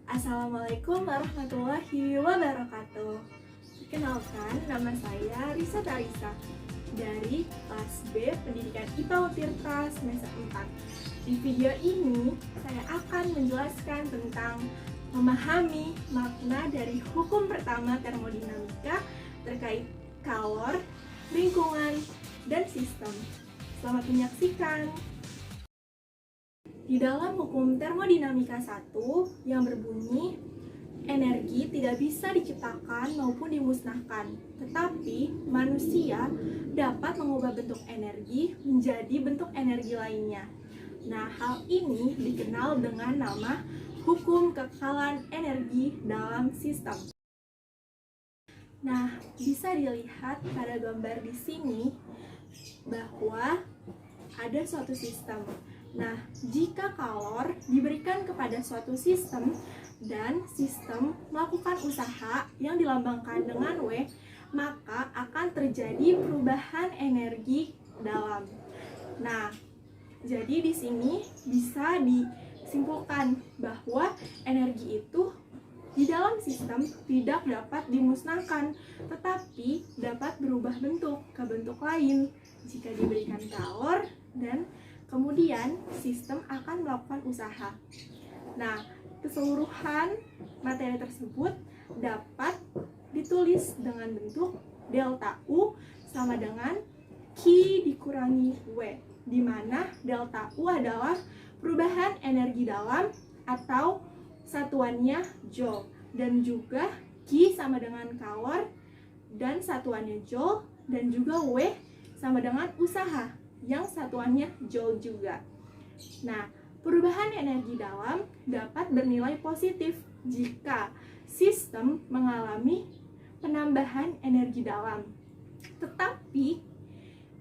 Assalamualaikum warahmatullahi wabarakatuh. Perkenalkan, nama saya Risa Tarisa dari kelas B Pendidikan IPA Utirta semester 4. Di video ini, saya akan menjelaskan tentang memahami makna dari hukum pertama termodinamika terkait kalor, lingkungan, dan sistem. Selamat menyaksikan. Di dalam hukum termodinamika 1 yang berbunyi, energi tidak bisa diciptakan maupun dimusnahkan, tetapi manusia dapat mengubah bentuk energi menjadi bentuk energi lainnya. Nah, hal ini dikenal dengan nama hukum kekekalan energi dalam sistem. Nah, bisa dilihat pada gambar di sini bahwa ada suatu sistem. Nah, jika kalor diberikan kepada suatu sistem dan sistem melakukan usaha yang dilambangkan dengan W, maka akan terjadi perubahan energi dalam. Nah, jadi di sini bisa disimpulkan bahwa energi itu di dalam sistem tidak dapat dimusnahkan, tetapi dapat berubah bentuk ke bentuk lain jika diberikan kalor dan kemudian sistem akan melakukan usaha. Nah, keseluruhan materi tersebut dapat ditulis dengan bentuk delta U sama dengan Q dikurangi W, di mana delta U adalah perubahan energi dalam atau satuannya joule, dan juga Q sama dengan kalor dan satuannya joule, dan juga W sama dengan usaha yang satuannya joule juga. Nah, perubahan energi dalam dapat bernilai positif jika sistem mengalami penambahan energi dalam. Tetapi,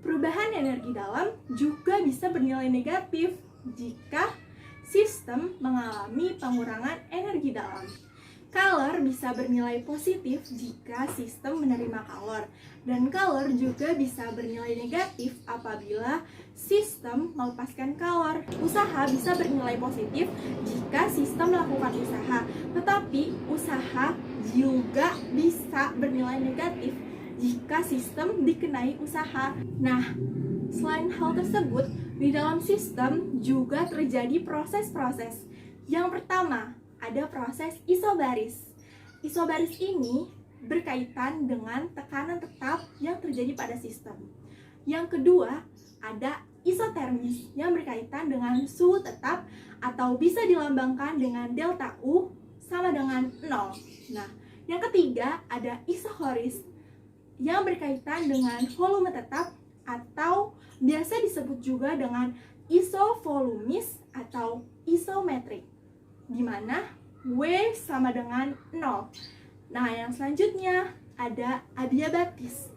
perubahan energi dalam juga bisa bernilai negatif jika sistem mengalami pengurangan energi dalam. Kalor bisa bernilai positif jika sistem menerima kalor, dan kalor juga bisa bernilai negatif apabila sistem melepaskan kalor. Usaha bisa bernilai positif jika sistem melakukan usaha, tetapi usaha juga bisa bernilai negatif jika sistem dikenai usaha. Nah, selain hal tersebut, di dalam sistem juga terjadi proses-proses. Yang pertama, ada proses isobaris. Isobaris ini berkaitan dengan tekanan tetap yang terjadi pada sistem. Yang kedua, ada isotermis yang berkaitan dengan suhu tetap atau bisa dilambangkan dengan delta U sama dengan 0. Nah, yang ketiga ada isohoris yang berkaitan dengan volume tetap atau biasa disebut juga dengan isovolumis atau isometrik, di mana W sama dengan 0. Nah, yang selanjutnya ada adiabatis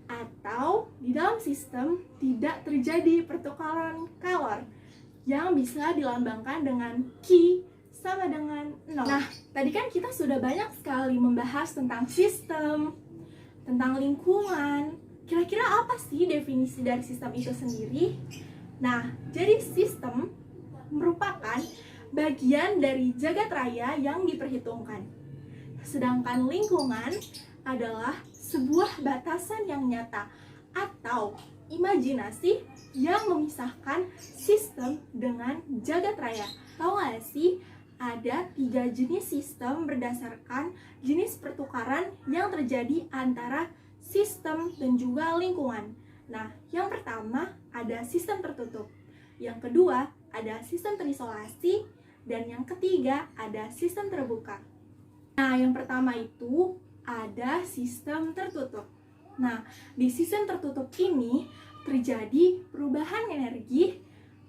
atau di dalam sistem tidak terjadi pertukaran kalor yang bisa dilambangkan dengan Q sama dengan 0. Nah, tadi kan kita sudah banyak sekali membahas tentang sistem, tentang lingkungan. Kira-kira apa sih definisi dari sistem itu sendiri? Nah, jadi sistem merupakan bagian dari jagat raya yang diperhitungkan. Sedangkan lingkungan adalah sebuah batasan yang nyata atau imajinasi yang memisahkan sistem dengan jagat raya. Tahu nggak sih, ada 3 jenis sistem berdasarkan jenis pertukaran yang terjadi antara sistem dan juga lingkungan. Nah, yang pertama ada sistem tertutup, yang kedua ada sistem terisolasi, dan yang ketiga ada sistem terbuka. Nah, yang pertama itu ada sistem tertutup. Nah, di sistem tertutup ini terjadi perubahan energi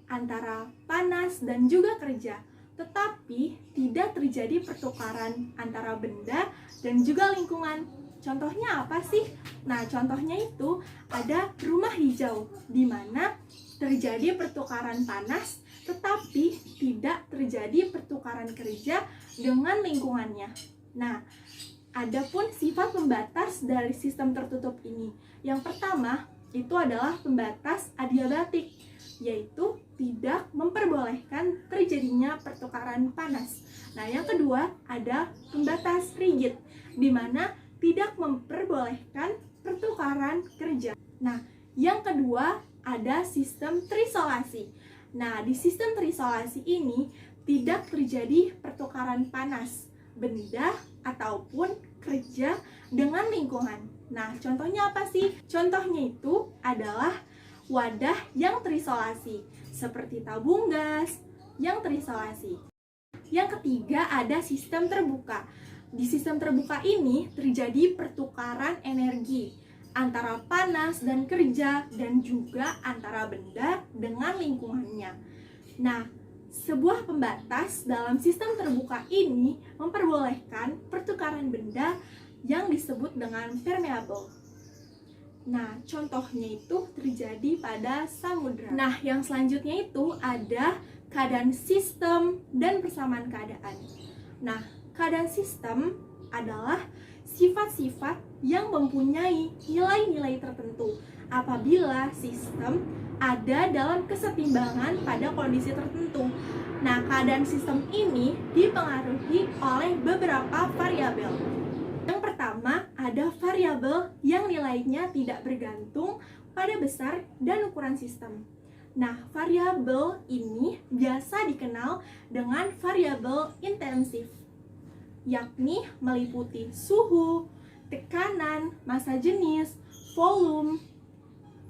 antara panas dan juga kerja, tetapi tidak terjadi pertukaran antara benda dan juga lingkungan. Contohnya apa sih? Nah, contohnya itu ada rumah hijau, di mana terjadi pertukaran panas, tetapi tidak terjadi pertukaran kerja dengan lingkungannya. Nah, adapun sifat pembatas dari sistem tertutup ini, yang pertama itu adalah pembatas adiabatik, yaitu tidak memperbolehkan terjadinya pertukaran panas. Nah, yang kedua ada pembatas rigid, di mana tidak memperbolehkan pertukaran kerja. Nah, yang kedua ada sistem terisolasi. Nah, di sistem terisolasi ini tidak terjadi pertukaran panas, benda ataupun kerja dengan lingkungan. Nah, contohnya apa sih? Contohnya itu adalah wadah yang terisolasi, seperti tabung gas yang terisolasi. Yang ketiga ada sistem terbuka. Di sistem terbuka ini terjadi pertukaran energi antara panas dan kerja dan juga antara benda dengan lingkungannya. Nah, sebuah pembatas dalam sistem terbuka ini memperbolehkan pertukaran benda yang disebut dengan permeable. Nah, contohnya itu terjadi pada samudra. Nah, yang selanjutnya itu ada keadaan sistem dan persamaan keadaan. Nah, keadaan sistem adalah sifat-sifat yang mempunyai nilai-nilai tertentu apabila sistem ada dalam kesetimbangan pada kondisi tertentu. Nah, keadaan sistem ini dipengaruhi oleh beberapa variabel. Yang pertama, ada variabel yang nilainya tidak bergantung pada besar dan ukuran sistem. Nah, variabel ini biasa dikenal dengan variabel intensif, yakni meliputi suhu, tekanan, massa jenis, volume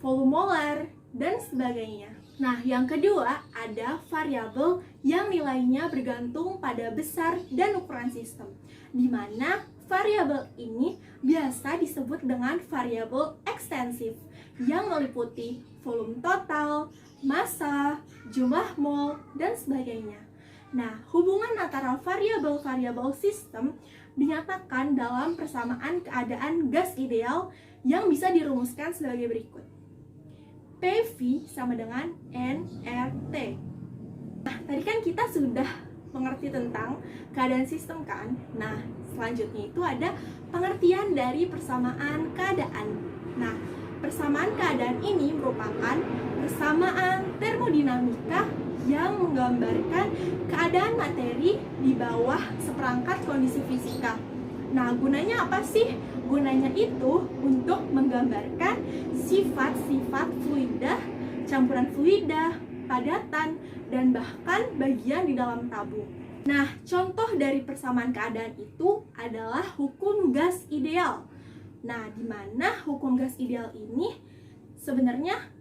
molar, dan sebagainya. Nah, yang kedua ada variabel yang nilainya bergantung pada besar dan ukuran sistem, di mana variabel ini biasa disebut dengan variabel ekstensif yang meliputi volume total, massa, jumlah mol, dan sebagainya. Nah, hubungan antara variabel-variabel sistem dinyatakan dalam persamaan keadaan gas ideal yang bisa dirumuskan sebagai berikut. PV sama dengan nRT. Nah, tadi kan kita sudah mengerti tentang keadaan sistem kan? Nah, selanjutnya itu ada pengertian dari persamaan keadaan. Nah, persamaan keadaan ini merupakan persamaan termodinamika yang menggambarkan keadaan materi di bawah seperangkat kondisi fisika. Nah, gunanya apa sih? Gunanya itu untuk menggambarkan sifat-sifat fluida, campuran fluida, padatan, dan bahkan bagian di dalam tabung. Nah, contoh dari persamaan keadaan itu adalah hukum gas ideal. Nah, di mana hukum gas ideal ini sebenarnya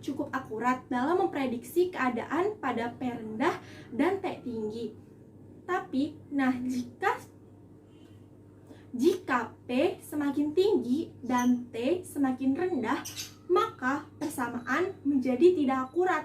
cukup akurat dalam memprediksi keadaan pada P rendah dan T tinggi. Tapi, nah jika P semakin tinggi dan T semakin rendah, maka persamaan menjadi tidak akurat.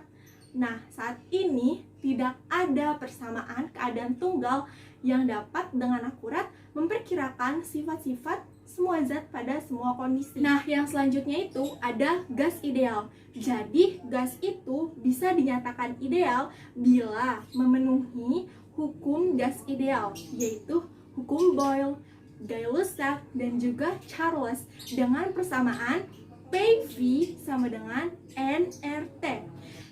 Nah, saat ini tidak ada persamaan keadaan tunggal yang dapat dengan akurat memperkirakan sifat-sifat semua zat pada semua kondisi. Nah, yang selanjutnya itu ada gas ideal. Jadi, gas itu bisa dinyatakan ideal bila memenuhi hukum gas ideal, yaitu hukum Boyle, Gay-Lussac, dan juga Charles dengan persamaan PV sama dengan nRT.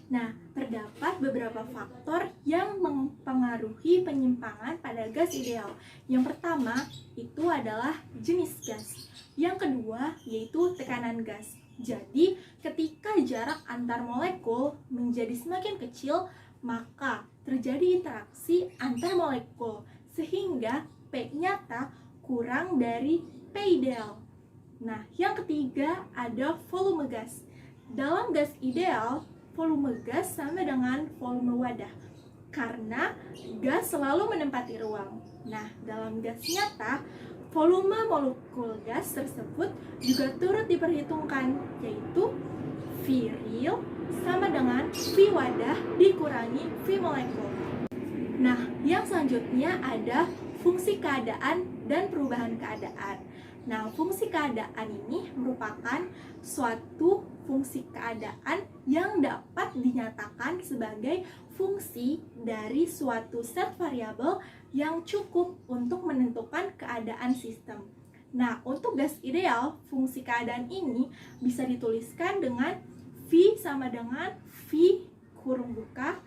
Nah, terdapat beberapa faktor yang mempengaruhi penyimpangan pada gas ideal. Yang pertama itu adalah jenis gas. Yang kedua yaitu tekanan gas. Jadi, ketika jarak antar molekul menjadi semakin kecil, maka terjadi interaksi antar molekul sehingga P nyata kurang dari P ideal. Nah, yang ketiga ada volume gas. Dalam gas ideal, volume gas sama dengan volume wadah karena gas selalu menempati ruang. Nah, dalam gas nyata, volume molekul gas tersebut juga turut diperhitungkan, yaitu V real sama dengan V wadah dikurangi V molekul. Nah, yang selanjutnya ada fungsi keadaan dan perubahan keadaan. Nah, fungsi keadaan ini merupakan suatu fungsi keadaan yang dapat dinyatakan sebagai fungsi dari suatu set variabel yang cukup untuk menentukan keadaan sistem. Nah, untuk gas ideal, fungsi keadaan ini bisa dituliskan dengan V sama dengan V kurung buka,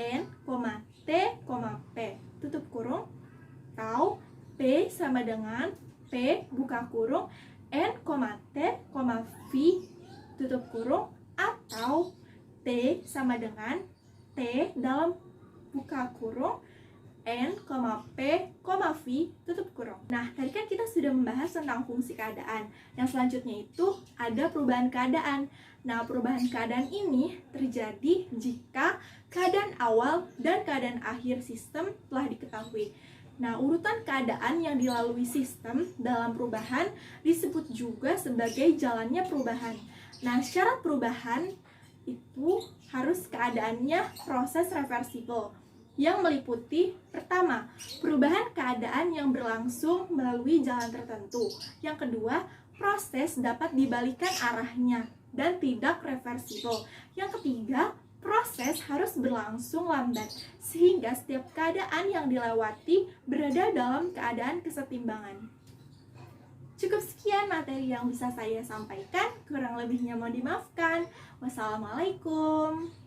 N, T, P, tutup kurung, atau P sama dengan P buka kurung, N, T, V, tutup kurung, atau T sama dengan T dalam buka kurung, N, P, V, tutup kurung. Nah, tadi kan kita sudah membahas tentang fungsi keadaan. Yang selanjutnya itu ada perubahan keadaan. Nah, perubahan keadaan ini terjadi jika keadaan awal dan keadaan akhir sistem telah diketahui. Nah, urutan keadaan yang dilalui sistem dalam perubahan disebut juga sebagai jalannya perubahan. Nah, syarat perubahan itu harus keadaannya proses reversibel, yang meliputi pertama, perubahan keadaan yang berlangsung melalui jalan tertentu. Yang kedua, proses dapat dibalikan arahnya dan tidak reversibel. Yang ketiga, proses harus berlangsung lambat sehingga setiap keadaan yang dilewati berada dalam keadaan kesetimbangan. Cukup sekian materi yang bisa saya sampaikan, kurang lebihnya mohon dimaafkan. Wassalamualaikum.